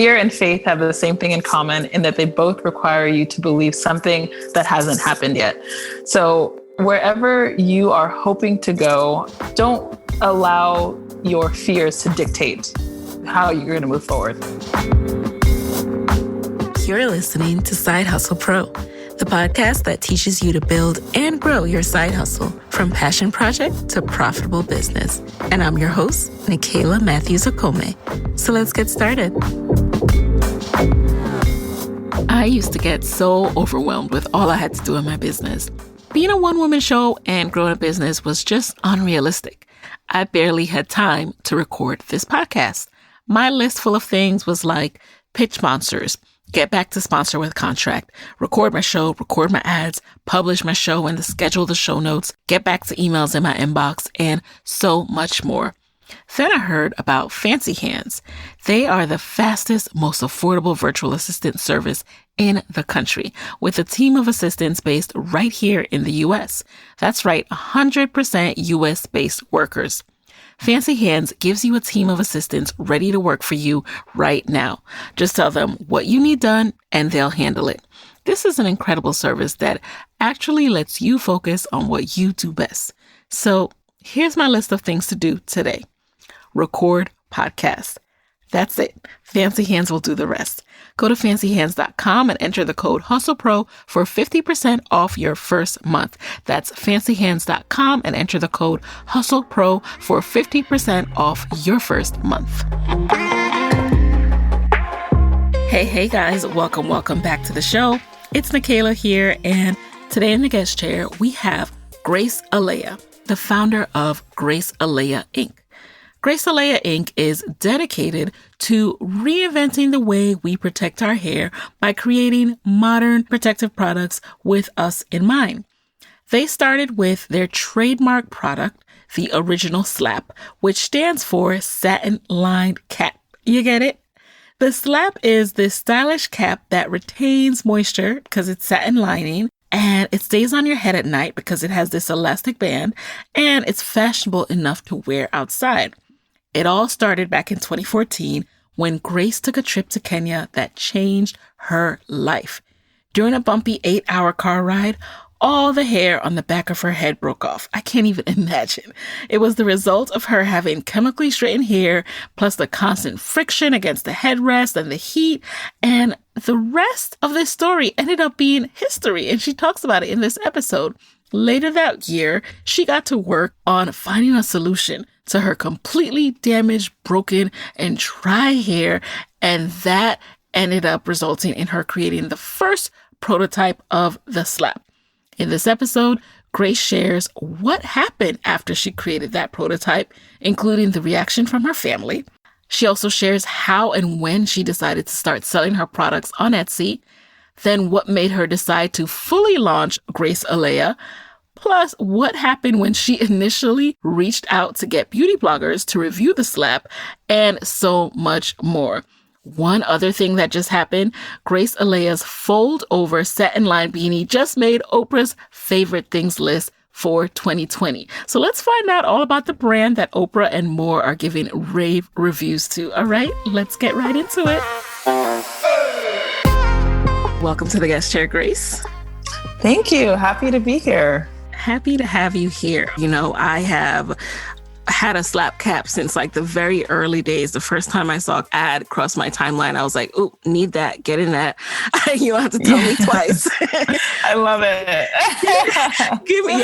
Fear and faith have the same thing in common in that they both require you to believe something that hasn't happened yet. So wherever you are hoping to go, don't allow your fears to dictate how you're going to move forward. You're listening to Side Hustle Pro, the podcast that teaches you to build and grow your side hustle from passion project to profitable business. And I'm your host, Nicaila Matthews-Okome. So let's get started. I used to get so overwhelmed with all I had to do in my business. Being a one-woman show and growing a business was just unrealistic. I barely had time to record this podcast. My list full of things was like pitch sponsors, get back to sponsor with contract, record my show, record my ads, publish my show and schedule the show notes, get back to emails in my inbox, and so much more. Then I heard about Fancy Hands. They are the fastest, most affordable virtual assistant service in the country, with a team of assistants based right here in the U.S. That's right, 100% U.S.-based workers. Fancy Hands gives you a team of assistants ready to work for you right now. Just tell them what you need done and they'll handle it. This is an incredible service that actually lets you focus on what you do best. So here's my list of things to do today. Record podcast. That's it. Fancy Hands will do the rest. Go to fancyhands.com and enter the code HustlePro for 50% off your first month. That's fancyhands.com and enter the code HustlePro for 50% off your first month. Hey guys, welcome back to the show. It's Nicaila here, and today in the guest chair, we have Grace Eleyae, the founder of Grace Eleyae Inc. Grace Eleyae Inc. is dedicated to reinventing the way we protect our hair by creating modern protective products with us in mind. They started with their trademark product, the original slap, which stands for Satin-Lined Cap. You get it? The slap is this stylish cap that retains moisture because it's satin lining, and it stays on your head at night because it has this elastic band, and it's fashionable enough to wear outside. It all started back in 2014 when Grace took a trip to Kenya that changed her life. During a bumpy 8-hour car ride, all the hair on the back of her head broke off. I can't even imagine. It was the result of her having chemically straightened hair, plus the constant friction against the headrest and the heat. And the rest of this story ended up being history, and she talks about it in this episode. Later that year, she got to work on finding a solution to her completely damaged, broken, and dry hair, and that ended up resulting in her creating the first prototype of the slap. In this episode, Grace shares what happened after she created that prototype, including the reaction from her family. She also shares how and when she decided to start selling her products on Etsy, then what made her decide to fully launch Grace Eleyae, plus what happened when she initially reached out to get beauty bloggers to review the slap, and so much more. One other thing that just happened, Grace Eleyae's fold-over satin-lined beanie just made Oprah's favorite things list for 2020. So let's find out all about the brand that Oprah and more are giving rave reviews to. All right, let's get right into it. Welcome to the guest chair, Grace. Thank you. Happy to be here. Happy to have you here. You know, I have had a slap cap since like the very early days. The first time I saw an ad cross my timeline, I was like, "Ooh, need that, get in that." You don't have to tell me twice. I love it.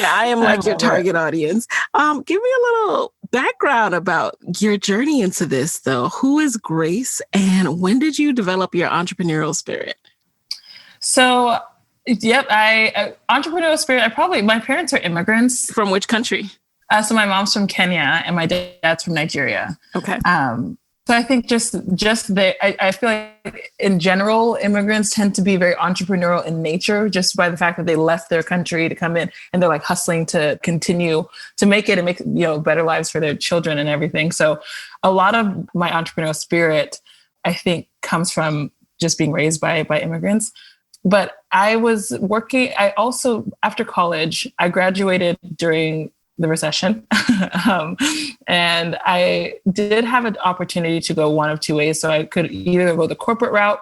I am like your target audience. Give me a little background about your journey into this, though. Who is Grace, and when did you develop your entrepreneurial spirit? So, entrepreneurial spirit. My parents are immigrants. From which country? So my mom's from Kenya and my dad's from Nigeria. Okay. So I think I feel like in general, immigrants tend to be very entrepreneurial in nature, just by the fact that they left their country to come in and they're like hustling to continue to make it and make, better lives for their children and everything. So a lot of my entrepreneurial spirit, I think, comes from just being raised by immigrants. But I was working, after college, I graduated during the recession. And I did have an opportunity to go one of two ways. So I could either go the corporate route,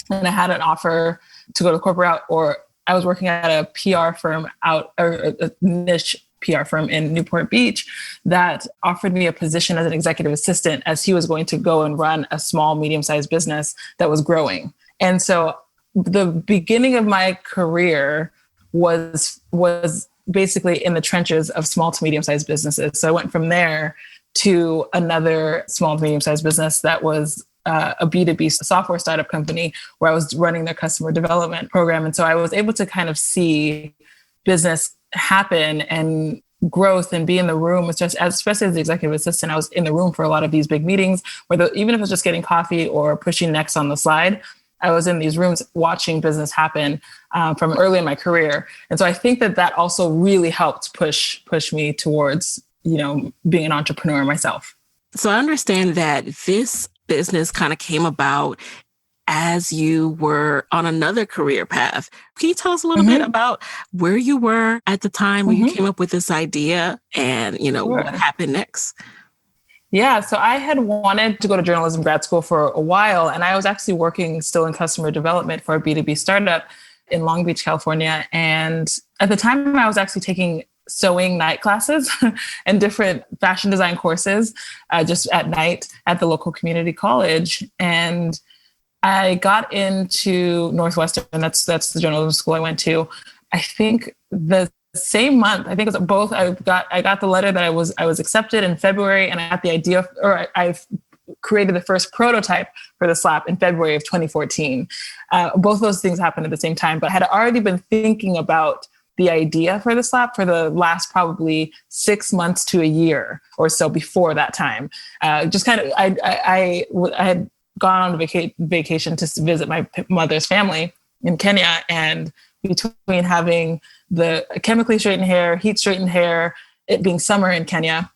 and I had an offer to go the corporate route, or I was working at a PR firm or a niche PR firm in Newport Beach that offered me a position as an executive assistant, as he was going to go and run a small, medium-sized business that was growing. And so the beginning of my career was basically in the trenches of small to medium-sized businesses. So I went from there to another small to medium-sized business that was a B2B software startup company where I was running their customer development program. And so I was able to kind of see business happen and growth and be in the room, especially as the executive assistant. I was in the room for a lot of these big meetings where even if it was just getting coffee or pushing next on the slide, I was in these rooms watching business happen from early in my career. And so I think that also really helped push me towards, being an entrepreneur myself. So I understand that this business kind of came about as you were on another career path. Can you tell us a little bit about where you were at the time when you came up with this idea and, what happened next? Yeah, so I had wanted to go to journalism grad school for a while, and I was actually working still in customer development for a B2B startup in Long Beach, California. And at the time, I was actually taking sewing night classes and different fashion design courses just at night at the local community college. And I got into Northwestern, and that's the journalism school I went to. I think the same month, I think it was both. I got the letter that I was accepted in February, and I got the idea, or I've created the first prototype for the slap in February of 2014. Both those things happened at the same time, but I had already been thinking about the idea for the slap for the last probably 6 months to a year or so before that time. Just kind of, I had gone on vacation to visit my mother's family in Kenya, and between having the chemically straightened hair, heat straightened hair, it being summer in Kenya,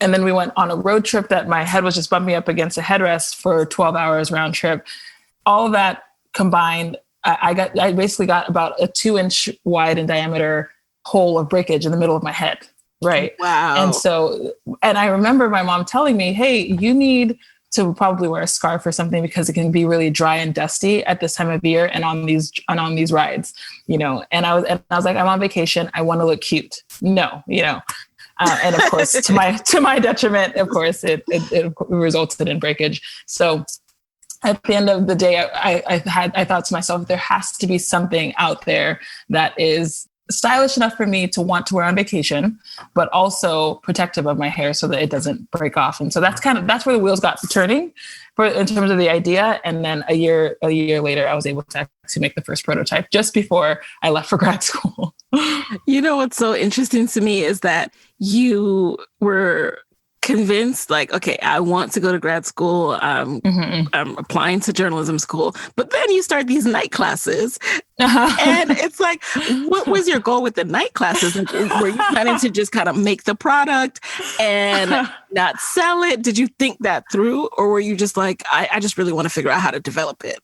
and then we went on a road trip that my head was just bumping up against a headrest for 12 hours round trip. All of that combined, I basically got about a 2-inch wide in diameter hole of breakage in the middle of my head. Right. Wow. And I remember my mom telling me, hey, you need to probably wear a scarf or something because it can be really dry and dusty at this time of year and on these rides, and I was like, I'm on vacation. I want to look cute. No, and of course, to my detriment, of course, it resulted in breakage. So at the end of the day, I thought to myself, there has to be something out there that is stylish enough for me to want to wear on vacation, but also protective of my hair so that it doesn't break off. And so that's where the wheels got turning in terms of the idea. And then a year later, I was able to actually make the first prototype just before I left for grad school. What's so interesting to me is that you were convinced, like, okay, I want to go to grad school. I'm applying to journalism school, but then you start these night classes, and it's like, what was your goal with the night classes? Like, were you planning to just kind of make the product and not sell it? Did you think that through, or were you just like, I just really want to figure out how to develop it?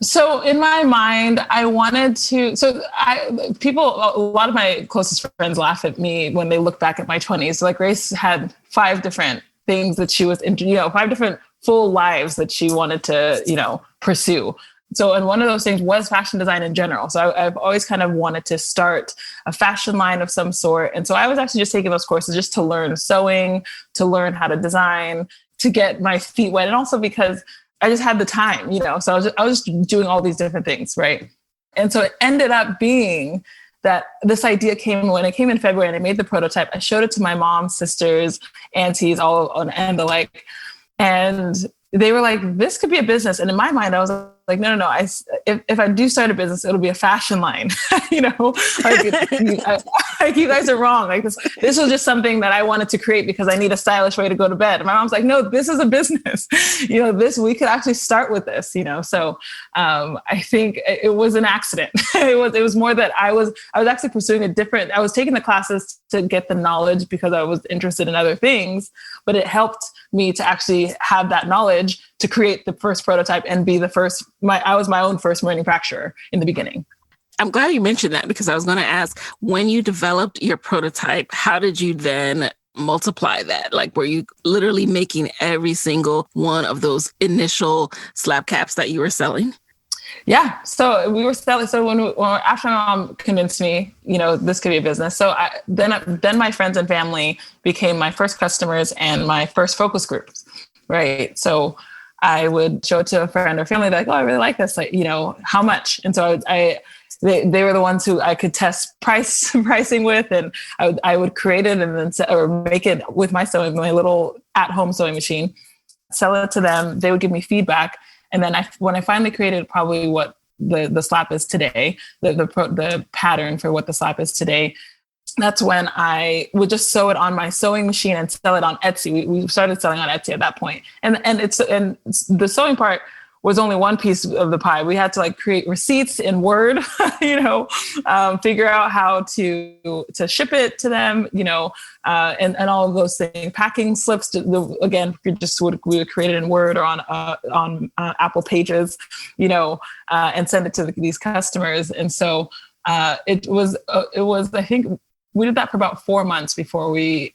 So in my mind, I wanted to, a lot of my closest friends laugh at me when they look back at my 20s. Like, Grace had 5 different things that she was, 5 different full lives that she wanted to, pursue. So, and one of those things was fashion design in general. So I've always kind of wanted to start a fashion line of some sort. And so I was actually just taking those courses just to learn sewing, to learn how to design, to get my feet wet. And also because I just had the time, so I was just doing all these different things. Right. And so it ended up being that this idea came when it came in February, and I made the prototype. I showed it to my mom, sisters, aunties, all on and the like, and they were like, this could be a business. And in my mind, I was like, no. If I do start a business, it'll be a fashion line. Like, you guys are wrong. Like this was just something that I wanted to create because I need a stylish way to go to bed. And my mom's like, no, this is a business. We could actually start with this. So I think it was an accident. It was more that I was actually pursuing I was taking the classes to get the knowledge because I was interested in other things, but it helped me to actually have that knowledge to create the first prototype and be the first. I was my own first manufacturer in the beginning. I'm glad you mentioned that, because I was going to ask, when you developed your prototype, how did you then multiply that? Like, were you literally making every single one of those initial slap caps that you were selling? Yeah. So we were selling. So after my mom convinced me, this could be a business. So then my friends and family became my first customers and my first focus groups. Right. So I would show it to a friend or family, like, oh, I really like this. Like, how much? And so they were the ones who I could test pricing with, and I would create it and then or make it with my little at-home sewing machine, sell it to them. They would give me feedback. And then when I finally created probably what the slap is today, the pattern for what the slap is today, that's when I would just sew it on my sewing machine and sell it on Etsy. We started selling on Etsy at that point. And the sewing part was only one piece of the pie. We had to create receipts in Word, figure out how to ship it to them, and all of those things. Packing slips, again, we would create it in Word or on Apple Pages, and send it to these customers. And so it was, I think we did that for about 4 months before I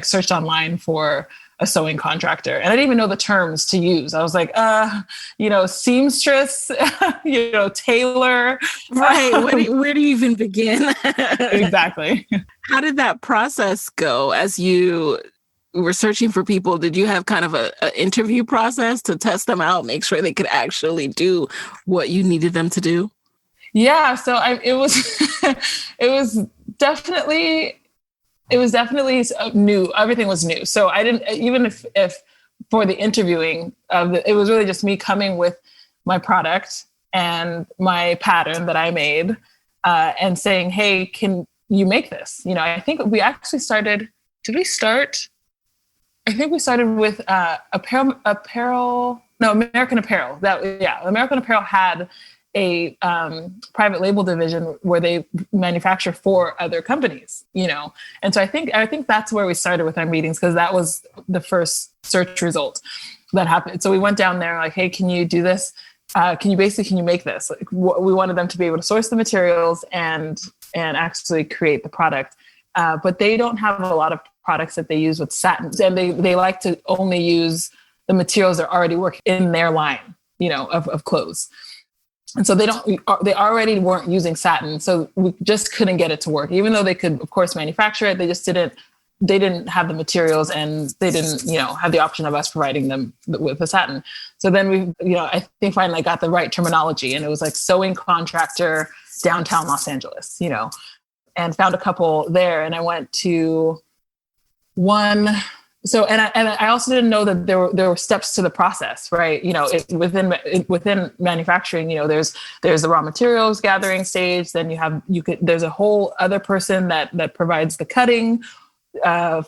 searched online for a sewing contractor. And I didn't even know the terms to use. I was like, seamstress, tailor. Right. Where do you even begin? Exactly. How did that process go as you were searching for people? Did you have kind of an interview process to test them out, make sure they could actually do what you needed them to do? Yeah. So it was definitely new. Everything was new. So I didn't, even if for the interviewing it was really just me coming with my product and my pattern that I made, and saying, hey, can you make this? I think we actually started, I think we started with American Apparel. American Apparel had a private label division where they manufacture for other companies, And so I think that's where we started with our meetings, because that was the first search result that happened. So we went down there like, hey, can you do this? Can you make this? We wanted them to be able to source the materials and actually create the product. But they don't have a lot of products that they use with satin, and they like to only use the materials that already work in their line, of clothes. And so they already weren't using satin. So we just couldn't get it to work, even though they could, of course, manufacture it. They just didn't have the materials, and they didn't, have the option of us providing them with the satin. So then I think finally I got the right terminology, and it was like sewing contractor, downtown Los Angeles, and found a couple there. And I went to one. So, and I also didn't know that there were steps to the process, right? Within manufacturing, there's the raw materials gathering stage. Then there's a whole other person that provides the cutting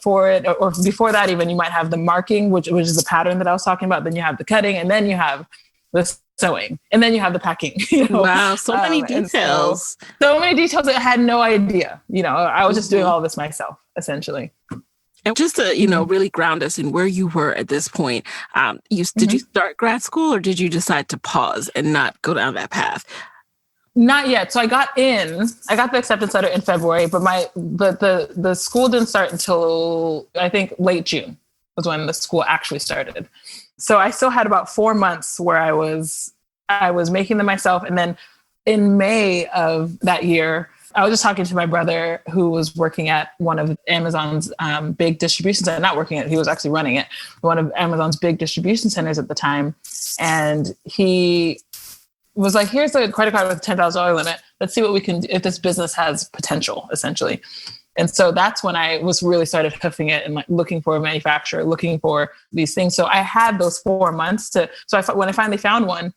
for it, or before that, even you might have the marking, which is the pattern that I was talking about. Then you have the cutting, and then you have the sewing, and then you have the packing. Wow, so many details. So many details that I had no idea. I was just doing all of this myself, essentially. And just to, really ground us in where you were at this point, did you start grad school, or did you decide to pause and not go down that path? Not yet. So I got the acceptance letter in February, but the school didn't start until I think late June was when the school actually started. So I still had about 4 months where I was making them myself. And then in May of that year, I was just talking to my brother, who was working at one of Amazon's big distribution centers, not working at, he was actually running it, one of Amazon's big distribution centers at the time. And he was like, here's a credit card with a $10,000 limit. Let's see what we can do, if this business has potential, essentially. And so that's when I was really started hoofing it and looking for a manufacturer, looking for these things. So I had those 4 months when I finally found one,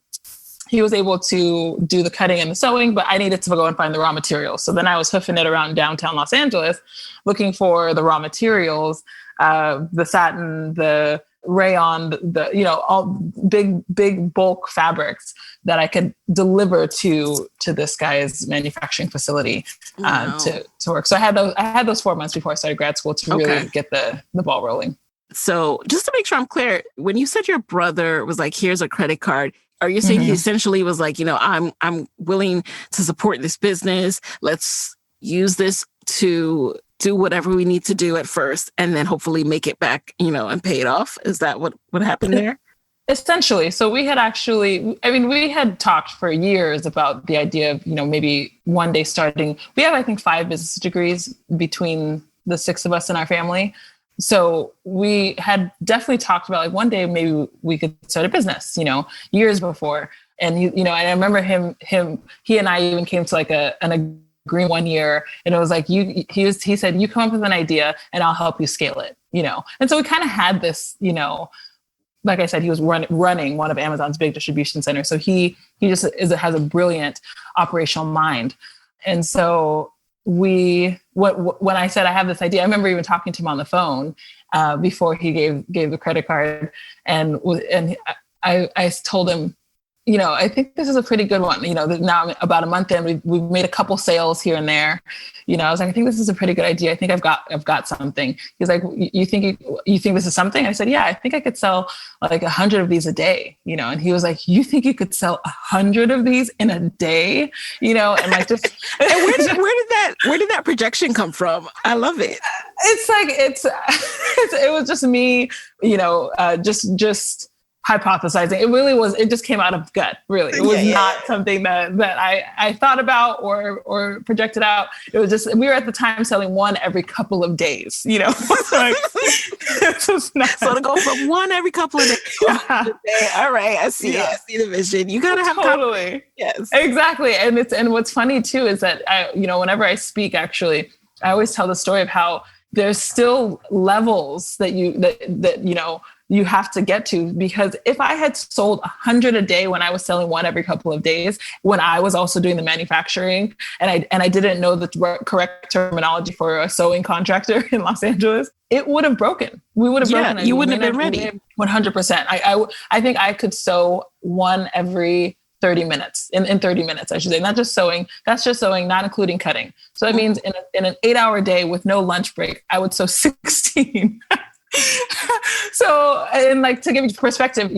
he was able to do the cutting and the sewing, but I needed to go and find the raw materials. So then I was hoofing it around downtown Los Angeles, looking for the raw materials, the satin, the rayon, all big bulk fabrics that I could deliver to this guy's manufacturing facility to work. So I had those 4 months before I started grad school to really get the ball rolling. So just to make sure I'm clear, when you said your brother was like, here's a credit card, Are you saying he essentially was like, I'm willing to support this business. Let's use this to do whatever we need to do at first and then hopefully make it back, and pay it off? Is that what happened there? Essentially. So we had talked for years about the idea of, maybe one day starting. We have, I think, 5 business degrees between the 6 of us in our family. So we had definitely talked about like one day maybe we could start a business, years before. And and I remember he and I even came to like an agreement one year, and it was like he said, you come up with an idea and I'll help you scale it, And so we kind of had this, like I said, he was running one of Amazon's big distribution centers. So he just has a brilliant operational mind. And so when I said I have this idea, I remember even talking to him on the phone before he gave the credit card, and I told him, I think this is a pretty good one. Now about a month in, we've made a couple sales here and there. I was like, I think this is a pretty good idea. I think I've got something. He's like, you think this is something? I said, yeah, I think I could sell like 100 of these a day. And he was like, you think you could sell 100 of these in a day? And like just and where did that projection come from? I love it. It's like it was just me, just hypothesizing. It really was. It just came out of gut. Really, it was not something that I thought about or projected out. It was just we were at the time selling one every couple of days. Like, so to go from one every couple of days. Yeah. All right, I see it. I see the vision. You gotta have totally. Yes, exactly. And what's funny too is that whenever I speak, actually, I always tell the story of how there's still levels that you have to get to, because if I had sold 100 a day when I was selling one every couple of days, when I was also doing the manufacturing and I didn't know the correct terminology for a sewing contractor in Los Angeles, it would have broken. We would have broken. You wouldn't have been ready. 100%. I think I could sew one every 30 minutes, in 30 minutes, I should say, not just sewing. That's just sewing, not including cutting. So that means in an 8-hour day with no lunch break, I would sew 16. So, and like to give you perspective,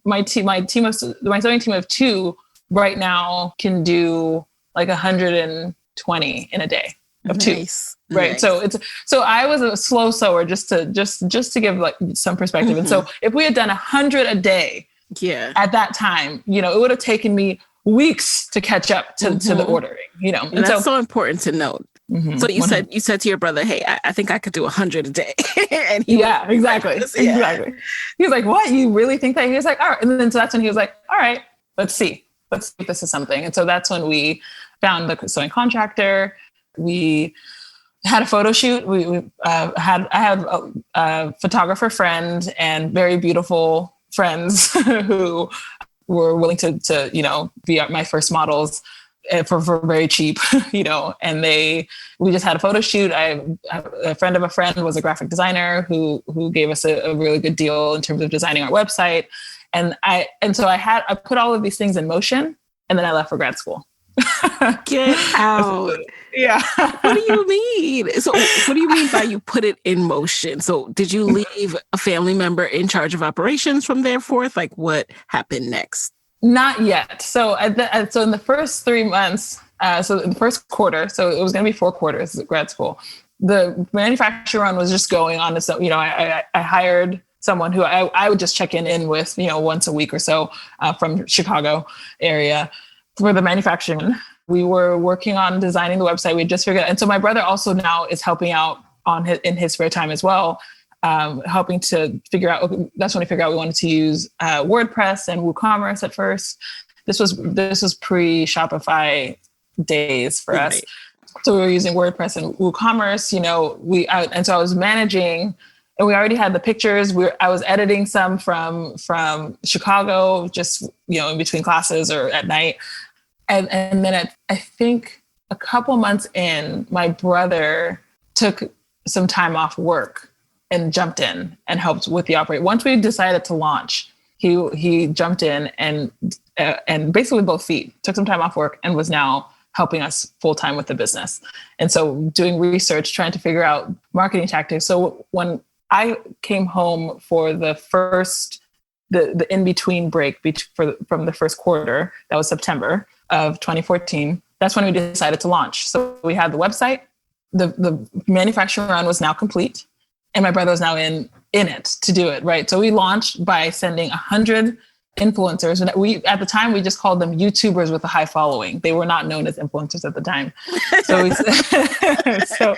my sewing team of 2 right now can do like 120 in a day of 2. Nice. Right. Nice. So I was a slow sewer just to give like some perspective. And so if we had done 100 a day, at that time, it would have taken me weeks to catch up to the ordering, And that's so important to note. Mm-hmm. So you said to your brother, hey, I think I could do 100 a day. And exactly. Exactly. He was like, what? You really think that? He was like, all right. And then so that's when he was like, all right, let's see if this is something. And so that's when we found the sewing contractor. We had a photo shoot. I had a photographer friend and very beautiful friends who were willing to be my first models for very cheap, and we just had a photo shoot. A friend of a friend was a graphic designer who gave us a really good deal in terms of designing our website. So I put all of these things in motion, and then I left for grad school. Get out. Yeah. What do you mean? So what do you mean by you put it in motion? So did you leave a family member in charge of operations from there forth? Like what happened next? Not yet. So so in the first 3 months, so in the first quarter, so it was going to be 4 quarters at grad school, the manufacturing run was just going on. So, I hired someone who I would just check in with, once a week or so from Chicago area for the manufacturing. We were working on designing the website. We just figured, and so my brother also now is helping out in his spare time as well. Helping to figure out, that's when we figured out we wanted to use WordPress and WooCommerce at first. This was pre-Shopify days for us. So we were using WordPress and WooCommerce, and so I was managing, and we already had the pictures. I was editing some from Chicago, just, in between classes or at night. And then I think a couple months in, my brother took some time off work and jumped in and helped with the operation. Once we decided to launch, he jumped in and basically with both feet, took some time off work and was now helping us full time with the business. And so doing research, trying to figure out marketing tactics. So when I came home for the first the in-between break from the first quarter, that was September of 2014, that's when we decided to launch. So we had the website, the manufacturing run was now complete, and my brother was now in it to do it, right? So we launched by sending 100 influencers. And at the time, we just called them YouTubers with a high following. They were not known as influencers at the time. So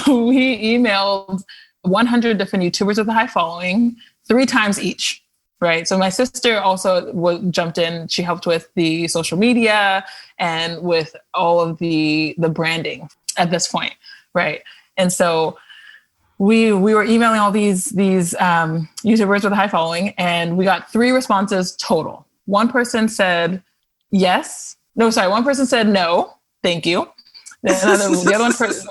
we emailed 100 different YouTubers with a high following 3 times each, right? So my sister also jumped in. She helped with the social media and with all of the branding at this point, right? And so we were emailing all these YouTubers with a high following, and we got 3 responses total. One person said yes. No, sorry. One person said no, thank you. The other one person.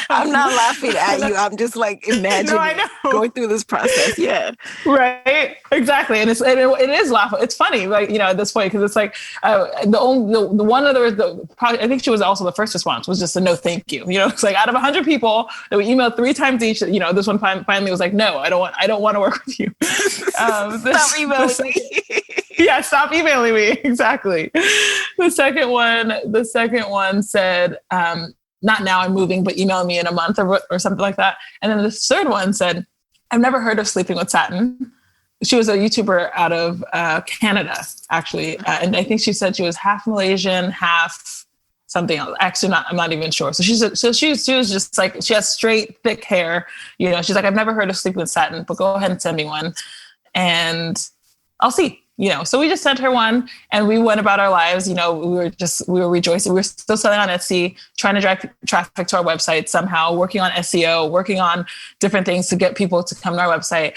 I'm not laughing at you. I'm just like imagining going through this process. Yeah. Right. Exactly. And it is laughable. It's funny, like, at this point, because it's like the one other, probably, I think she was also the first response was just a no, thank you. It's like out of 100 people that we emailed 3 times each, this one finally was like, no, I don't want to work with you. Stop emailing me. Yeah, stop emailing me. Exactly. The second one said, not now, I'm moving, but email me in a month or something like that. And then the third one said, I've never heard of Sleeping with Satin. She was a YouTuber out of Canada, actually. And I think she said she was half Malaysian, half something else. Actually, I'm not even sure. So she was just like, she has straight, thick hair. She's like, I've never heard of Sleeping with Satin, but go ahead and send me one. And I'll see. So we just sent her one and we went about our lives. We were rejoicing. We were still selling on Etsy, trying to drive traffic to our website somehow, working on SEO, working on different things to get people to come to our website.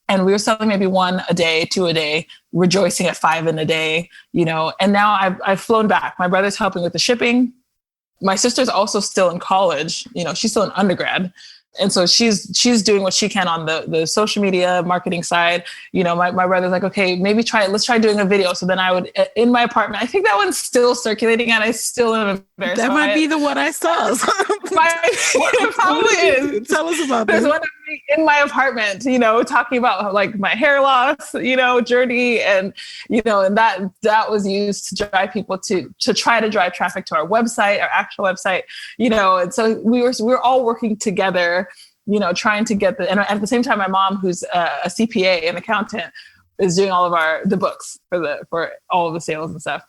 And we were selling maybe 1 a day, 2 a day, rejoicing at 5 in a day, and now I've flown back. My brother's helping with the shipping. My sister's also still in college. She's still an undergrad. And so she's doing what she can on the social media marketing side. My brother's like, okay, let's try doing a video. So then I would, in my apartment, I think that one's still circulating and I still am embarrassed. That might be the one I saw. It probably is. Tell us about There's this. one of me in my apartment, talking about like my hair loss, journey. And, and that was used to drive people to try to drive traffic to our website, our actual website, and so we were all working together, trying to get and at the same time, my mom, who's a CPA, an accountant, is doing all of the books for all of the sales and stuff.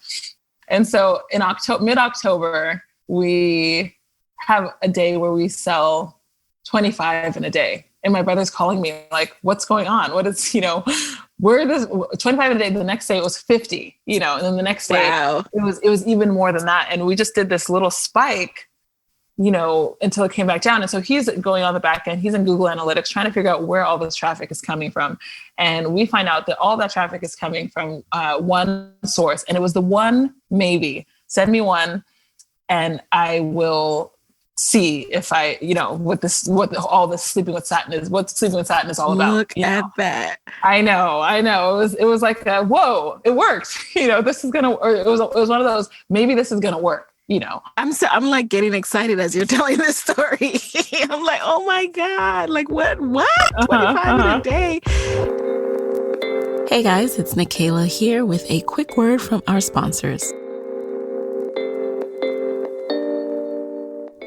And so in mid-October, we have a day where we sell 25 in a day. And my brother's calling me like, what's going on? What is, where this 25 in a day, the next day it was 50, and then the next day it was even more than that. And we just did this little spike, until it came back down. And so he's going on the back end, he's in Google Analytics trying to figure out where all this traffic is coming from. And we find out that all that traffic is coming from one source. And it was the one, maybe, send me one and I will see if I, what all this Sleeping with Satin is, what Sleeping with Satin is all about. Look at that. I know. It was like, whoa, it worked. This is it was one of those, maybe this is going to work. I'm like getting excited as you're telling this story. I'm like, oh my God, like what? 25 in a day. Hey guys, it's Nikayla here with a quick word from our sponsors.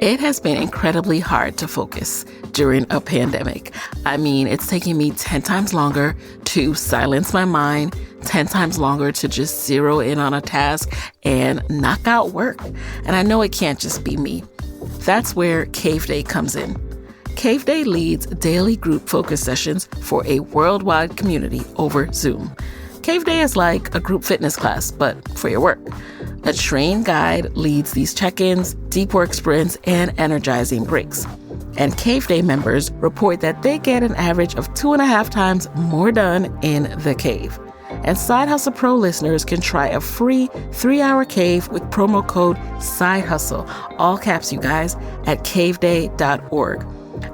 It has been incredibly hard to focus during a pandemic. I mean, it's taking me 10 times longer to silence my mind, 10 times longer to just zero in on a task and knock out work. And I know it can't just be me. That's where Cave Day comes in. Cave Day leads daily group focus sessions for a worldwide community over Zoom. Cave Day is like a group fitness class, but for your work. A trained guide leads these check-ins, deep work sprints, and energizing breaks. And Cave Day members report that they get an average of 2.5 times more done in the cave. And Side Hustle Pro listeners can try a free 3-hour cave with promo code SIDEHUSTLE, all caps you guys, at caveday.org.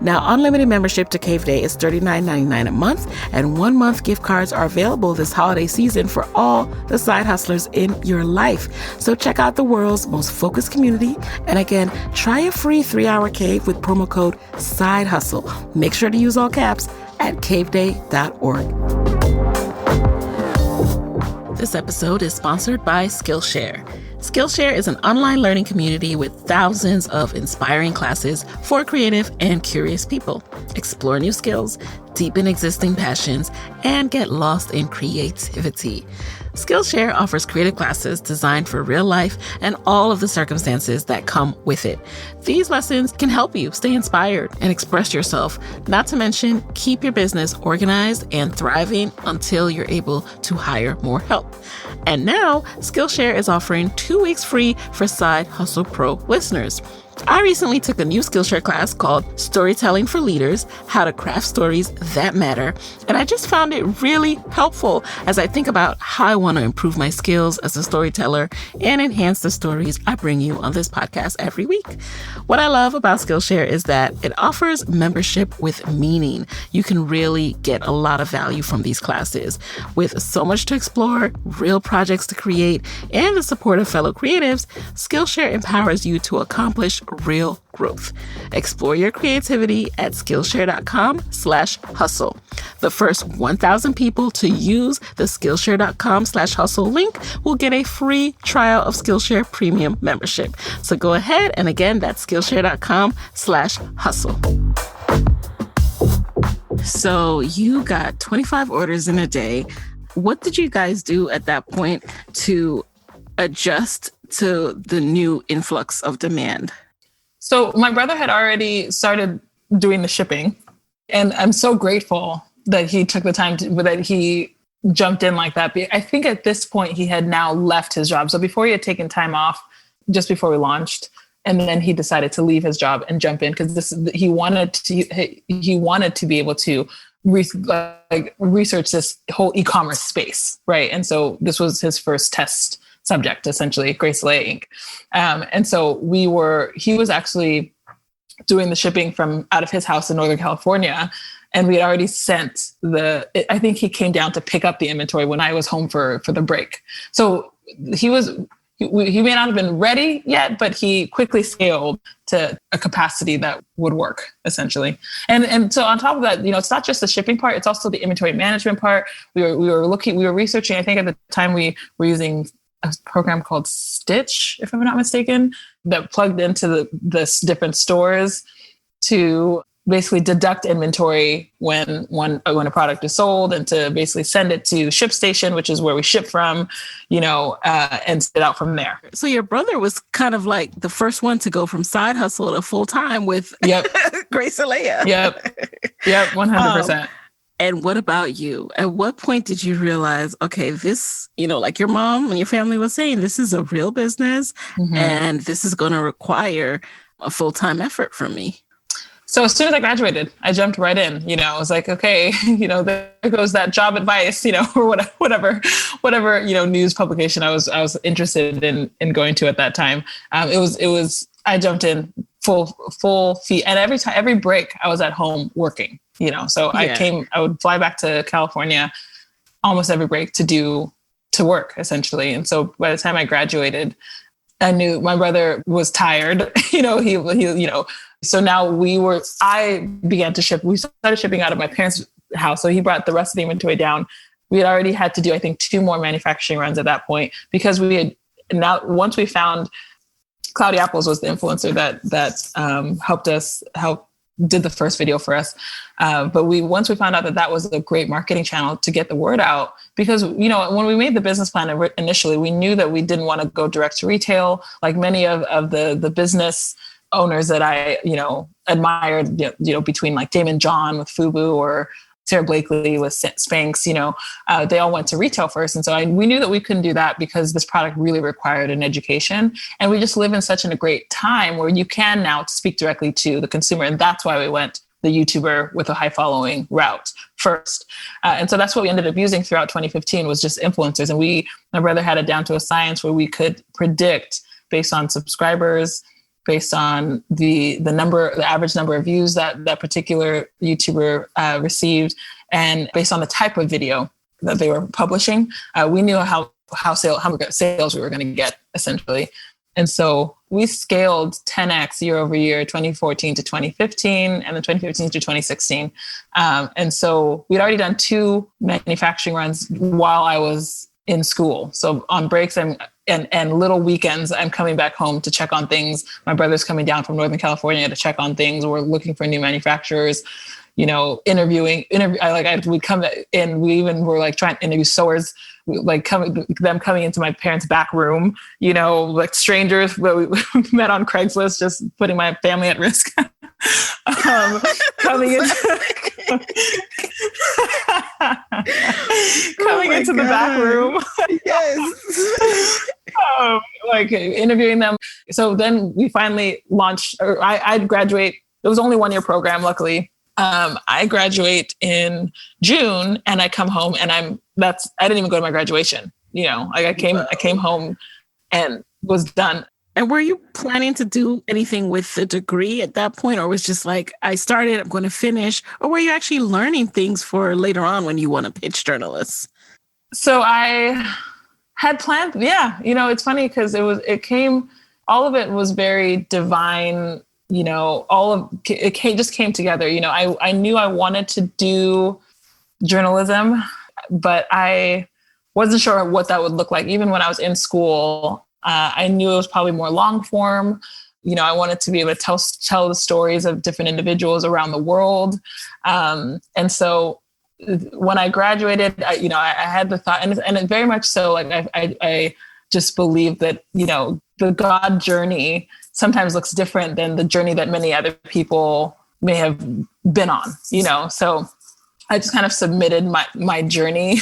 Now, unlimited membership to Cave Day is $39.99 a month, and 1-month gift cards are available this holiday season for all the side hustlers in your life. So check out the world's most focused community. And again, try a free 3-hour cave with promo code SIDEHUSTLE. Make sure to use all caps at caveday.org. this episode is sponsored by Skillshare. Skillshare is an online learning community with thousands of inspiring classes for creative and curious people. Explore new skills, deepen existing passions, and get lost in creativity. Skillshare offers creative classes designed for real life and all of the circumstances that come with it. These lessons can help you stay inspired and express yourself, not to mention keep your business organized and thriving until you're able to hire more help. And now, Skillshare is offering 2 weeks free for Side Hustle Pro listeners. I recently took a new Skillshare class called Storytelling for Leaders, How to Craft Stories That Matter, and I just found it really helpful as I think about how I want to improve my skills as a storyteller and enhance the stories I bring you on this podcast every week. What I love about Skillshare is that it offers membership with meaning. You can really get a lot of value from these classes. With so much to explore, real projects to create, and the support of fellow creatives, Skillshare empowers you to accomplish real growth. Explore your creativity at Skillshare.com/hustle. The first 1,000 people to use the Skillshare.com/hustle link will get a free trial of Skillshare Premium membership. So go ahead, and again, that's Skillshare.com/hustle. So you got 25 orders in a day. What did you guys do at that point to adjust to the new influx of demand? So my brother had already started doing the shipping, and I'm so grateful that he took the time that he jumped in like that. I think at this point he had now left his job. So before he had taken time off just before we launched, and then he decided to leave his job and jump in because he wanted to be able to research this whole e-commerce space, right? And so this was his first test subject, essentially, Grace Eleyae Inc. And so he was actually doing the shipping from out of his house in Northern California. And we had already sent I think he came down to pick up the inventory when I was home for the break. So he may not have been ready yet, but he quickly scaled to a capacity that would work, essentially. And so on top of that, it's not just the shipping part, it's also the inventory management part. We were researching, I think at the time we were using a program called Stitch, if I'm not mistaken, that plugged into the different stores to basically deduct inventory when a product is sold, and to basically send it to ShipStation, which is where we ship from, and sit out from there. So your brother was kind of like the first one to go from side hustle to full time with Grace Eleyae. Yep, 100%. And what about you? At what point did you realize, okay, this, like your mom and your family was saying, this is a real business, and this is going to require a full-time effort from me? So as soon as I graduated, I jumped right in. I was like, okay, there goes that job advice, or whatever, news publication I was interested in going to at that time. I jumped in full feet, and every break I was at home working. So I would fly back to California almost every break to work, essentially. And so by the time I graduated, I knew my brother was tired. So now I began to ship. We started shipping out of my parents' house. So he brought the rest of the inventory down. We had already had to do, I think, 2 more manufacturing runs at that point, because once we found Cloudy Apples was the influencer that did the first video for us. But once we found out that was a great marketing channel to get the word out, because, when we made the business plan initially, we knew that we didn't want to go direct to retail, like many of the business owners that I, admired, between like Damon John with FUBU or Sarah Blakely with Spanx, they all went to retail first. And so we knew that we couldn't do that because this product really required an education. And we just live in such a great time where you can now speak directly to the consumer. And that's why we went the YouTuber with a high following route first. And so that's what we ended up using throughout 2015 was just influencers. And my brother had it down to a science where we could predict based on subscribers, based on the average number of views that particular YouTuber received, and based on the type of video that they were publishing, we knew how much sales we were going to get, essentially. And so we scaled 10x year over year, 2014 to 2015, and then 2015 to 2016. And so we'd already done 2 manufacturing runs while I was in school. So on breaks and little weekends, I'm coming back home to check on things. My brother's coming down from Northern California to check on things. We're looking for new manufacturers, interviewing. We come in, we even were like trying to interview sewers, like coming into my parents' back room, like strangers that we met on Craigslist, just putting my family at risk. Coming into the back room. Yes. Like interviewing them. So then we finally launched, or I'd graduate. It was only 1-year program, luckily. I graduate in June and I come home and I didn't even go to my graduation. I came home and was done. And were you planning to do anything with the degree at that point, or was just like, I started, I'm going to finish, or were you actually learning things for later on when you want to pitch journalists? So I had planned. Yeah. It's funny because all of it was very divine. Just came together. I knew I wanted to do journalism, but I wasn't sure what that would look like. Even when I was in school, I knew it was probably more long form. I wanted to be able to tell the stories of different individuals around the world. And so when I graduated, I had the thought, and it very much so, like I just believe that, the God journey sometimes looks different than the journey that many other people may have been on, so I just kind of submitted my journey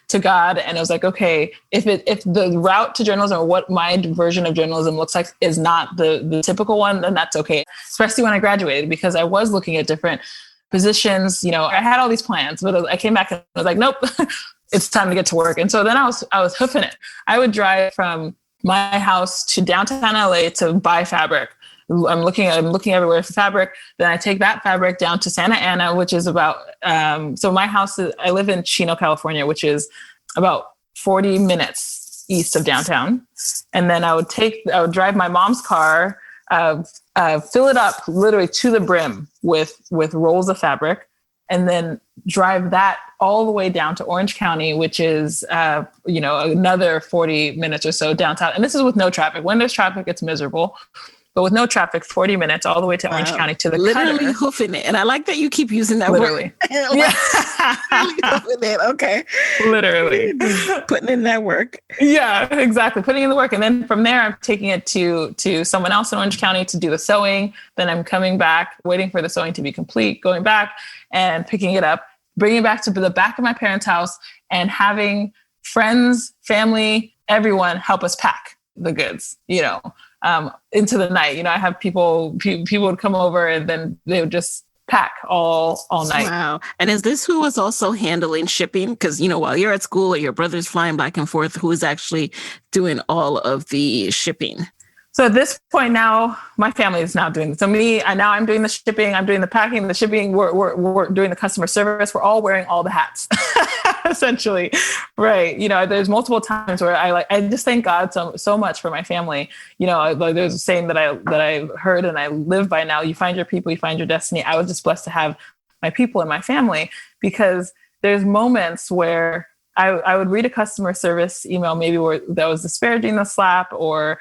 to God. And I was like, okay, if the route to journalism, or what my version of journalism looks like, is not the typical one, then that's okay. Especially when I graduated, because I was looking at different positions. I had all these plans, but I came back and I was like, nope, it's time to get to work. And so then I was hoofing it. I would drive from my house to downtown LA to buy fabric. I'm looking everywhere for fabric. Then I take that fabric down to Santa Ana, which is about, so my house I live in Chino, California, which is about 40 minutes east of downtown. And then I would drive my mom's car, fill it up literally to the brim with rolls of fabric, and then drive that all the way down to Orange County, which is, another 40 minutes or so downtown. And this is with no traffic. When there's traffic, it's miserable. But with no traffic, 40 minutes all the way to Orange County to the literally cutter. Hoofing it. And I like that you keep using that literally. word. Literally hoofing it. Okay. Literally. Putting in that work. Yeah, exactly. Putting in the work. And then from there, I'm taking it to someone else in Orange County to do the sewing. Then I'm coming back, waiting for the sewing to be complete, going back and picking it up, bringing it back to the back of my parents' house, and having friends, family, everyone help us pack the goods, into the night. I have people would come over and then they would just pack all night. Wow. And is this who was also handling shipping? Because, while you're at school or your brother's flying back and forth, who is actually doing all of the shipping? So at this point now, my family is now doing it. So I'm doing the shipping, I'm doing the packing, the shipping, we're doing the customer service. We're all wearing all the hats, essentially. Right. There's multiple times where I just thank God so much for my family. There's a saying that I heard and I live by now: you find your people, you find your destiny. I was just blessed to have my people and my family, because there's moments where I would read a customer service email, maybe where that was disparaging the slap, or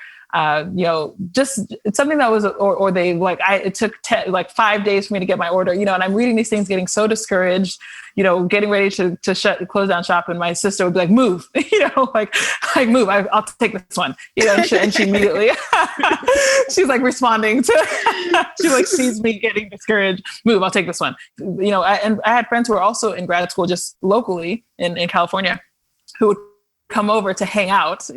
just it's something that was, or they it took 5 days for me to get my order, and I'm reading these things, getting so discouraged, getting ready to close down shop. And my sister would be like, move, move, I'll take this one, and she immediately, she's like responding to, she sees me getting discouraged, move, I'll take this one. And I had friends who were also in grad school, just locally in California, who would come over to hang out,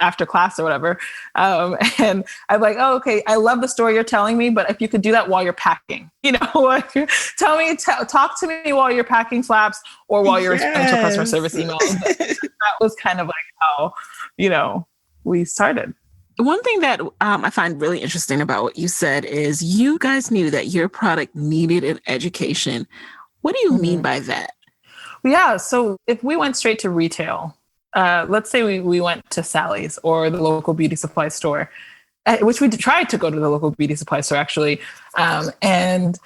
after class or whatever. And I'm like, oh, okay, I love the story you're telling me, but if you could do that while you're packing, talk to me while you're packing flaps, or while you're responding to customer service emails. That was kind of like how, we started. One thing that I find really interesting about what you said is you guys knew that your product needed an education. What do you mean by that? Yeah. So if we went straight to retail, let's say we went to Sally's or the local beauty supply store, which we tried to go to the local beauty supply store, actually. And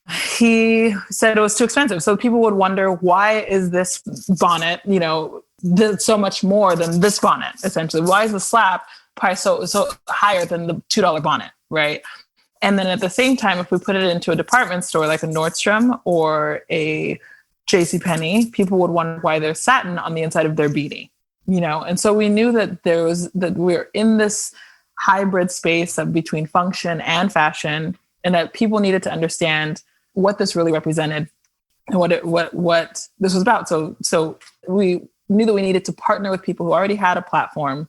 he said it was too expensive. So people would wonder, why is this bonnet, so much more than this bonnet, essentially? Why is the slap price so higher than the $2 bonnet, right? And then at the same time, if we put it into a department store like a Nordstrom or a JCPenney, people would wonder why there's satin on the inside of their beanie, And so we knew that we're in this hybrid space of between function and fashion, and that people needed to understand what this really represented and what this was about. So we knew that we needed to partner with people who already had a platform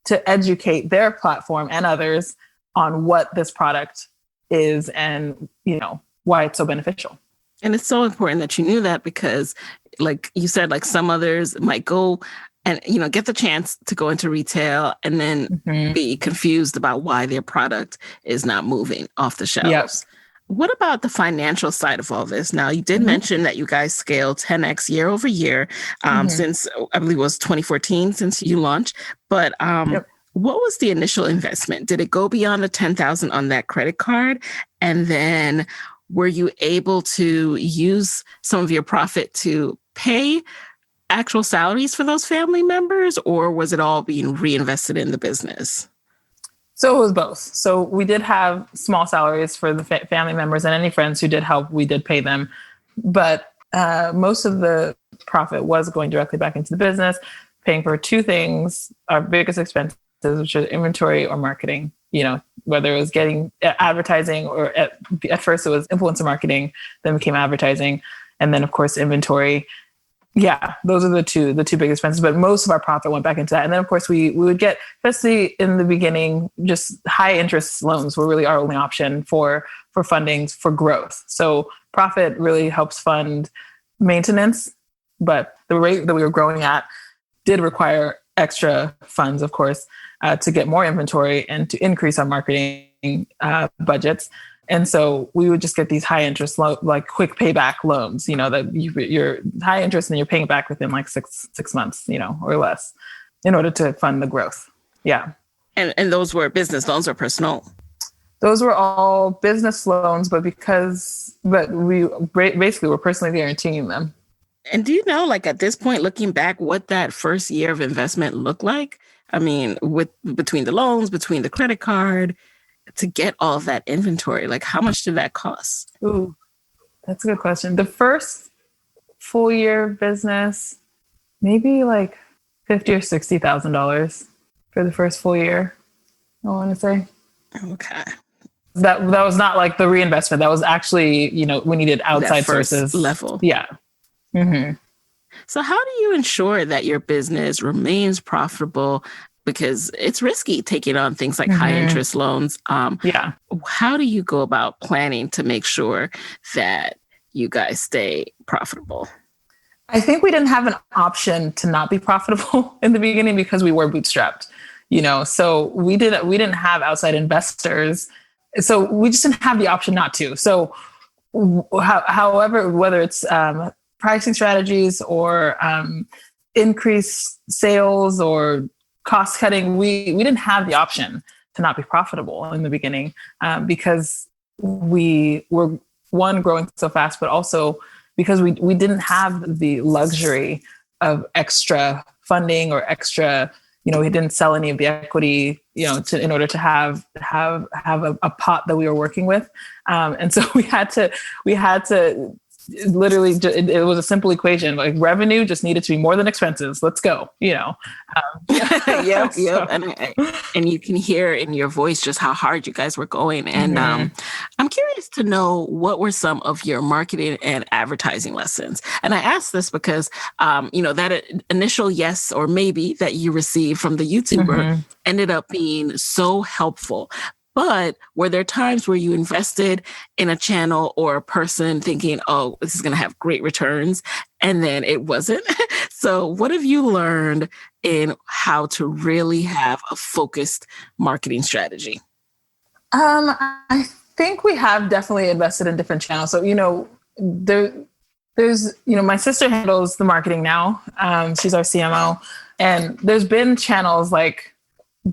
to educate their platform and others on what this product is and, why it's so beneficial. And it's so important that you knew that because, like you said, like some others might go and, get the chance to go into retail and then be confused about why their product is not moving off the shelves. Yep. What about the financial side of all this? Now, you did mention that you guys scaled 10x year over year since, I believe it was 2014 since you launched. But what was the initial investment? Did it go beyond the $10,000 on that credit card? And then were you able to use some of your profit to pay actual salaries for those family members, or was it all being reinvested in the business? So it was both. So we did have small salaries for the family members, and any friends who did help, we did pay them. But most of the profit was going directly back into the business, paying for two things, our biggest expenses, which are inventory or marketing, whether it was getting advertising or at first it was influencer marketing, then became advertising. And then of course, inventory. Yeah, those are the two big expenses, but most of our profit went back into that. And then of course we would get, especially in the beginning, just high interest loans were really our only option for funding for growth. So profit really helps fund maintenance, but the rate that we were growing at did require extra funds, of course, to get more inventory and to increase our marketing budgets. And so we would just get these high interest, like quick payback loans, that you're high interest and you're paying it back within like six months, or less, in order to fund the growth. Yeah. And those were business loans or personal? Those were all business loans, but we basically were personally guaranteeing them. And do you know, like at this point, looking back, what that first year of investment looked like? I mean, between the loans, between the credit card, to get all of that inventory, like how much did that cost? Ooh, that's a good question. The first full year business, maybe like $50,000 or $60,000 for the first full year, I want to say. Okay. That was not like the reinvestment. That was actually, we needed outside sources. Level. Yeah. Mm-hmm. So how do you ensure that your business remains profitable? Because it's risky taking on things like high interest loans. How do you go about planning to make sure that you guys stay profitable? I think we didn't have an option to not be profitable in the beginning because we were bootstrapped, so we didn't have outside investors. So we just didn't have the option not to. So however, whether it's pricing strategies or increased sales or cost cutting, we didn't have the option to not be profitable in the beginning because we were growing so fast, but also because we didn't have the luxury of extra funding or extra, we didn't sell any of the equity, in order to have a pot that we were working with. And so we had to literally, it was a simple equation. Like revenue just needed to be more than expenses. Let's go. Yep. And you can hear in your voice just how hard you guys were going. And I'm curious to know, what were some of your marketing and advertising lessons? And I ask this because, that initial yes or maybe that you received from the YouTuber ended up being so helpful. But were there times where you invested in a channel or a person thinking, oh, this is going to have great returns, and then it wasn't? So what have you learned in how to really have a focused marketing strategy? I think we have definitely invested in different channels. So, there's, my sister handles the marketing now. She's our CMO. And there's been channels like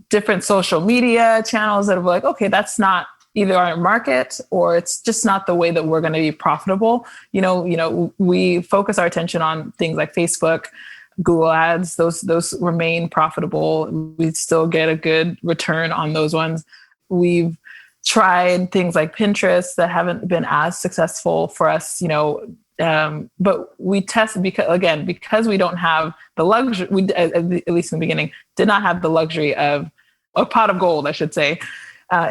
different social media channels that are like, okay, that's not either our market or it's just not the way that we're going to be profitable. We focus our attention on things like Facebook, Google ads, those remain profitable. We still get a good return on those ones. We've tried things like Pinterest that haven't been as successful for us, but we test because we don't have the luxury, at least in the beginning, did not have the luxury of a pot of gold, I should say.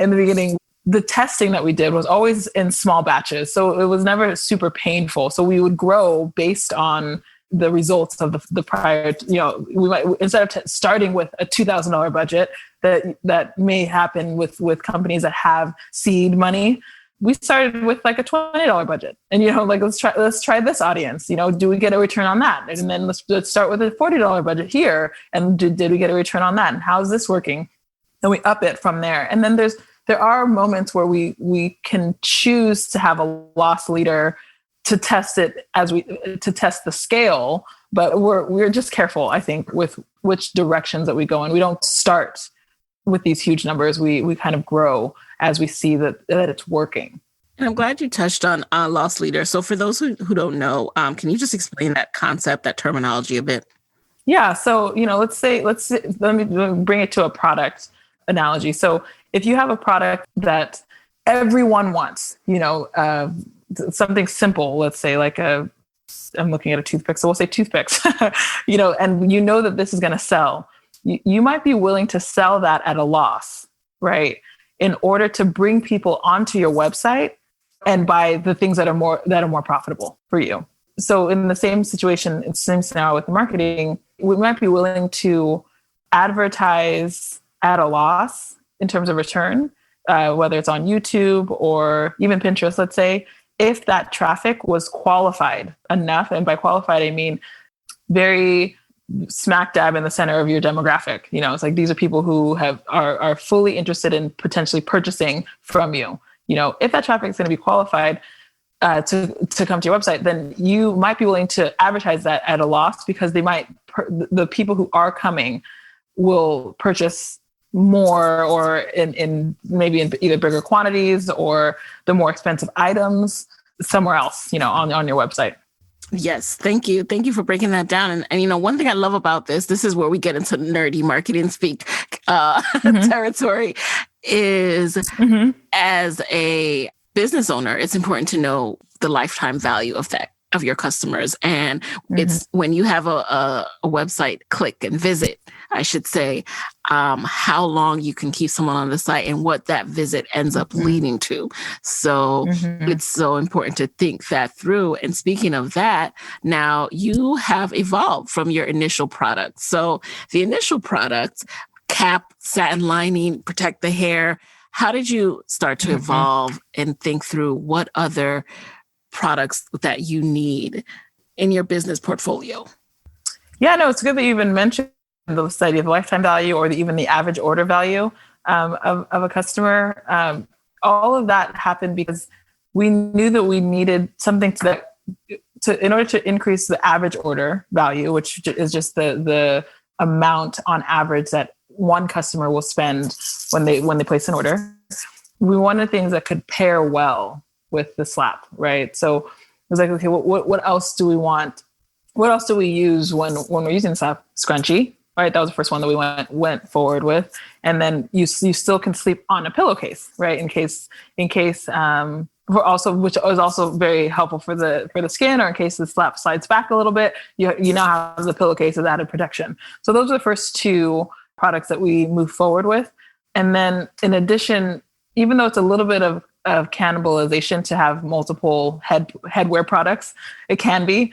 In the beginning, the testing that we did was always in small batches. So it was never super painful. So we would grow based on the results of the prior, we might, instead of starting with a $2,000 budget that may happen with companies that have seed money, we started with like a $20 budget and, let's try this audience, do we get a return on that? And then let's start with a $40 budget here. And did we get a return on that? And how's this working? And we up it from there. And then there are moments where we can choose to have a loss leader to test it to test the scale, but we're just careful, I think, with which directions that we go in. We don't start with these huge numbers. We kind of grow as we see that it's working. And I'm glad you touched on loss leader. So for those who don't know, can you just explain that concept, that terminology a bit? Yeah. So, let's say, let me bring it to a product analogy. So if you have a product that everyone wants, something simple, let's say I'm looking at a toothpick, so we'll say toothpicks, and that this is going to sell. You might be willing to sell that at a loss, right? In order to bring people onto your website and buy the things that are more profitable for you. So in the same situation, it's the same scenario with marketing, we might be willing to advertise at a loss in terms of return, whether it's on YouTube or even Pinterest, let's say, if that traffic was qualified enough. And by qualified, I mean very smack dab in the center of your demographic. It's like, these are people who are fully interested in potentially purchasing from you. If that traffic is going to be qualified to come to your website, then you might be willing to advertise that at a loss, because the people who are coming will purchase more, or in maybe in either bigger quantities or the more expensive items somewhere else, on your website. Yes. Thank you. Thank you for breaking that down. And one thing I love about this is where we get into nerdy marketing speak territory is as a business owner, it's important to know the lifetime value of your customers. And it's when you have a website click and visit, I should say, how long you can keep someone on the site and what that visit ends up leading to. So it's so important to think that through. And speaking of that, now you have evolved from your initial product. So the initial product, cap, satin lining, protect the hair. How did you start to evolve and think through what other products that you need in your business portfolio? Yeah, no, it's good that you even mentioned the study of lifetime value, or even the average order value of a customer. All of that happened because we knew that we needed something in order to increase the average order value, which is just the amount on average that one customer will spend when they place an order. We wanted things that could pair well with the slap, right? So it was like, okay, what else do we want? What else do we use when we're using the slap? Scrunchie, right? That was the first one that we went forward with. And then you still can sleep on a pillowcase, right? In case which is also very helpful for the skin, or in case the slap slides back a little bit, you now have the pillowcase as added protection. So those are the first two products that we move forward with. And then in addition, even though it's a little bit of cannibalization to have multiple headwear products, it can be.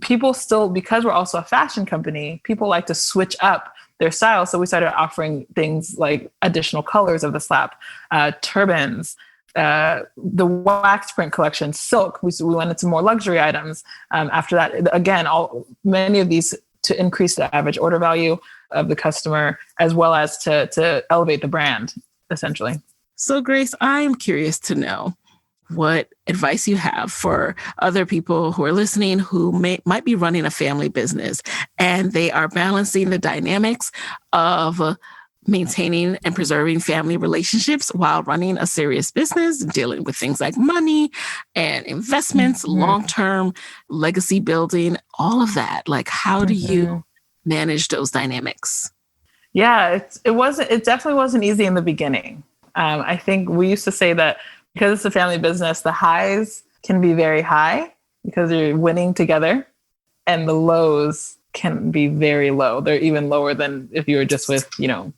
People still, because we're also a fashion company, people like to switch up their style. So we started offering things like additional colors of the slap, turbans, the wax print collection, silk. We went into more luxury items. After that, again, many of these to increase the average order value of the customer, as well as to elevate the brand, essentially. So Grace, I am curious to know what advice you have for other people who are listening who might be running a family business, and they are balancing the dynamics of maintaining and preserving family relationships while running a serious business, dealing with things like money and investments, long-term legacy building, all of that. Like, how do you manage those dynamics? Yeah, it definitely wasn't easy in the beginning. I think we used to say that because it's a family business, the highs can be very high because you're winning together, and the lows can be very low. They're even lower than if you were just with,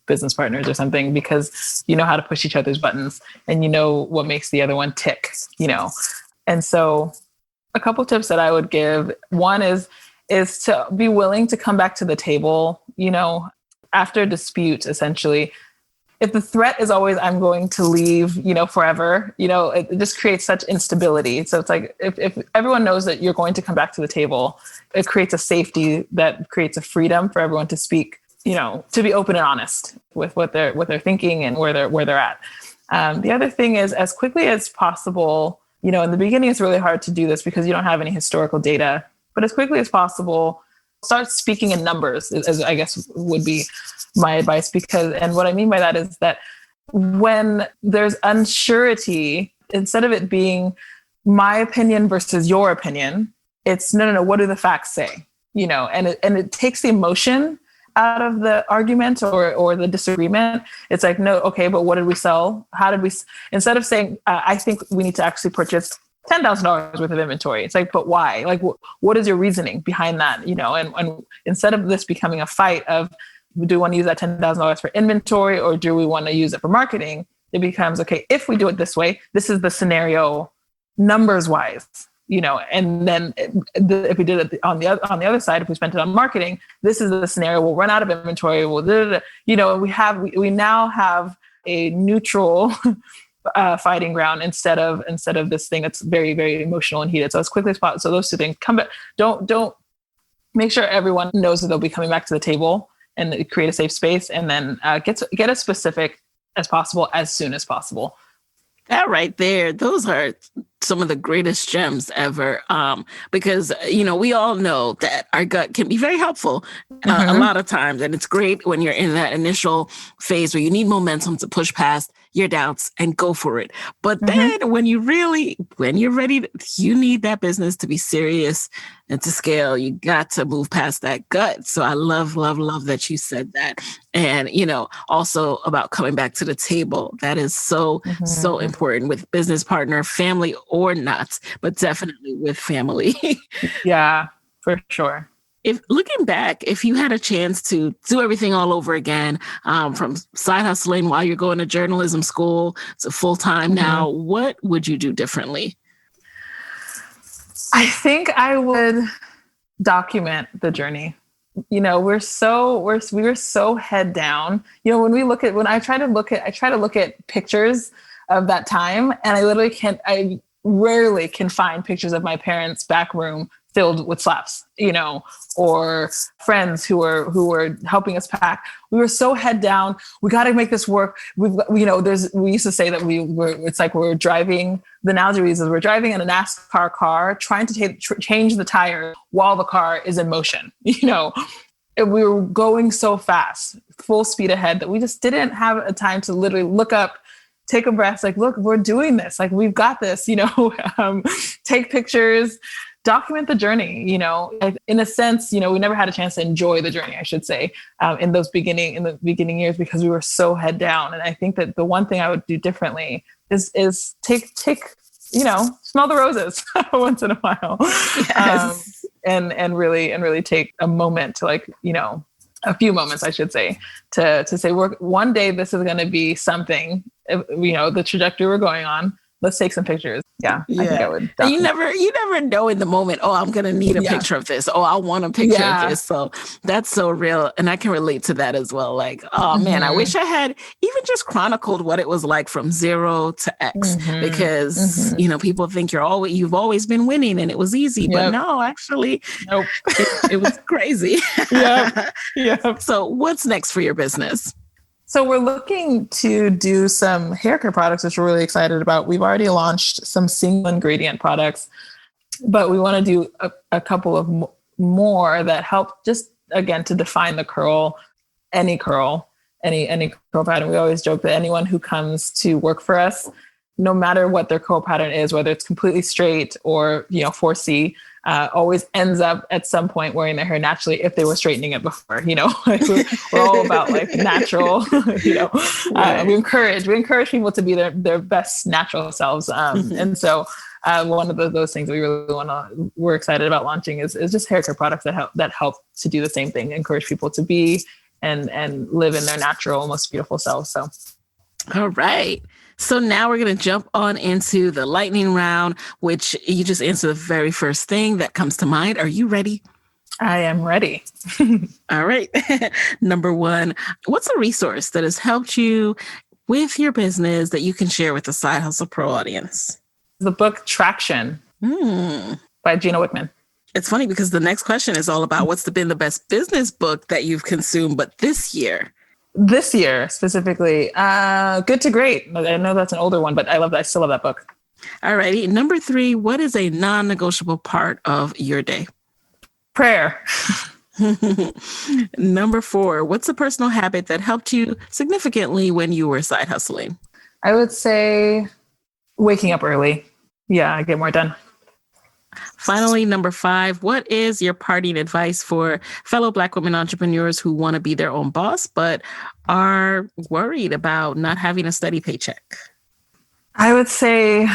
business partners or something, because you know how to push each other's buttons and you know what makes the other one tick, And so a couple of tips that I would give, one is to be willing to come back to the table, after a dispute, essentially. If the threat is always, I'm going to leave, forever, it just creates such instability. So it's like, if everyone knows that you're going to come back to the table, it creates a safety that creates a freedom for everyone to speak, to be open and honest with what they're thinking and where they're at. The other thing is, as quickly as possible, in the beginning, it's really hard to do this because you don't have any historical data, but as quickly as possible, start speaking in numbers, as I guess would be my advice. And what I mean by that is that when there's unsurety, instead of it being my opinion versus your opinion, it's no, what do the facts say? And it takes the emotion out of the argument or the disagreement. It's like, no, okay, but what did we sell? How did we, instead of saying, I think we need to actually purchase $10,000 worth of inventory. It's like, but why? Like, what is your reasoning behind that? And instead of this becoming a fight of, do we want to use that $10,000 for inventory or do we want to use it for marketing? It becomes, okay, if we do it this way, this is the scenario numbers wise, and then if we did it on the other side, if we spent it on marketing, this is the scenario. We'll run out of inventory. We now have a neutral fighting ground instead of this thing that's very, very emotional and heated. So as quickly as possible. So those two things, come back. Don't make sure everyone knows that they'll be coming back to the table and create a safe space, and then get as specific as possible as soon as possible. That right there, those are some of the greatest gems ever. Because, we all know that our gut can be very helpful a lot of times. And it's great when you're in that initial phase where you need momentum to push past your doubts and go for it. But then when you're ready, you need that business to be serious and to scale. You got to move past that gut. So I love, love, love that you said that. And, also about coming back to the table. That is so important with business partner, family or not, but definitely with family. Yeah, for sure. If looking back, if you had a chance to do everything all over again, from side hustling while you're going to journalism school to full-time now, what would you do differently? I think I would document the journey. We were so head down. When I try to look at pictures of that time, and I rarely can find pictures of my parents' back room filled with slaps, or friends who were helping us pack. We were so head down. We got to make this work. We used to say that it's like we're driving, the analogy is we're driving in a NASCAR car, trying to change the tire while the car is in motion, And we were going so fast, full speed ahead, that we just didn't have a time to literally look up, take a breath, like, look, we're doing this. Like, we've got this, take pictures, document the journey, in a sense, we never had a chance to enjoy the journey, I should say, in the beginning years, because we were so head down. And I think that the one thing I would do differently is take, smell the roses once in a while. Yes. And really take a moment to, like, a few moments, I should say, to say, one day this is going to be something, the trajectory we're going on. Let's take some pictures. Yeah. I think I would. And you never know in the moment, oh, I'm going to need a picture of this. Oh, I want a picture of this. So that's so real. And I can relate to that as well. Like, oh man, I wish I had even just chronicled what it was like from 0 to X, because, people think you've always been winning and it was easy, but no, actually, nope. it was crazy. Yep. So what's next for your business? So we're looking to do some hair care products, which we're really excited about. We've already launched some single ingredient products, but we want to do a couple of more that help just, again, to define the curl, any curl, any curl pattern. We always joke that anyone who comes to work for us, no matter what their curl pattern is, whether it's completely straight or 4C, always ends up at some point wearing their hair naturally if they were straightening it before. Like we're all about like natural. We encourage people to be their best natural selves. And so one of those things we really we're excited about launching is just hair care products that help to do the same thing, encourage people to be and live in their natural, most beautiful selves. So, all right. So now we're going to jump on into the lightning round, which you just answer the very first thing that comes to mind. Are you ready? I am ready. All right. Number one, what's a resource that has helped you with your business that you can share with the Side Hustle Pro audience? The book Traction by Gina Wickman. It's funny because the next question is all about what's been the best business book that you've consumed, but this year. This year specifically, Good to Great. I know that's an older one, but I still love that book. All righty. Number three, what is a non-negotiable part of your day? Prayer. Number four, what's a personal habit that helped you significantly when you were side hustling? I would say waking up early. Yeah, I get more done. Finally, number five, what is your parting advice for fellow Black women entrepreneurs who want to be their own boss, but are worried about not having a steady paycheck? I would say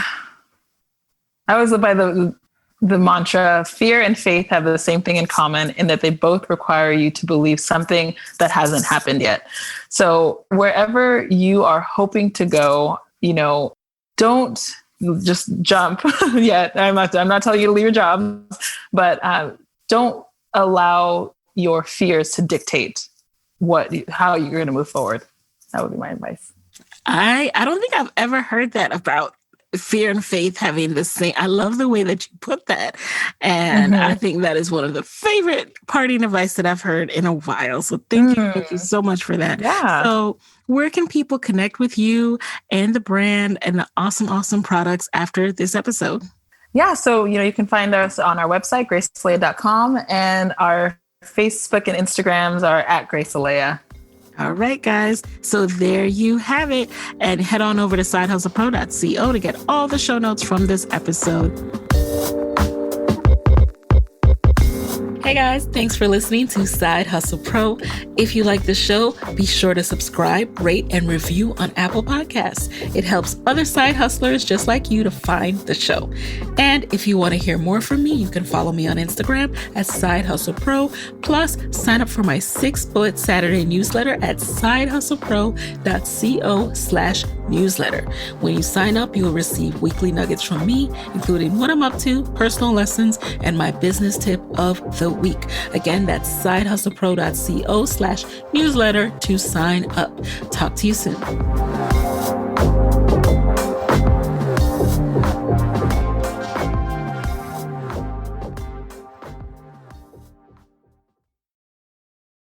I was by the mantra, fear and faith have the same thing in common in that they both require you to believe something that hasn't happened yet. So wherever you are hoping to go, don't just jump yet. I'm not telling you to leave your job, but don't allow your fears to dictate how you're going to move forward. That would be my advice. I don't think I've ever heard that about fear and faith having the same. I love the way that you put that. And I think that is one of the favorite parting advice that I've heard in a while. So thank you so much for that. Yeah. So where can people connect with you and the brand and the awesome products after this episode? Yeah. So, you can find us on our website, graceeleyae.com, and our Facebook and Instagrams are at Grace Eleyae. All right, guys. So there you have it. And head on over to sidehustlepro.co to get all the show notes from this episode. Hey guys, thanks for listening to Side Hustle Pro. If you like the show, be sure to subscribe, rate, and review on Apple Podcasts. It helps other side hustlers just like you to find the show. And if you want to hear more from me, you can follow me on Instagram at Side Hustle Pro. Plus, sign up for my 6-bullet Saturday newsletter at sidehustlepro.co/newsletter. When you sign up, you will receive weekly nuggets from me, including what I'm up to, personal lessons, and my business tip of the week. Again, that's sidehustlepro.co/newsletter to sign up. Talk to you soon.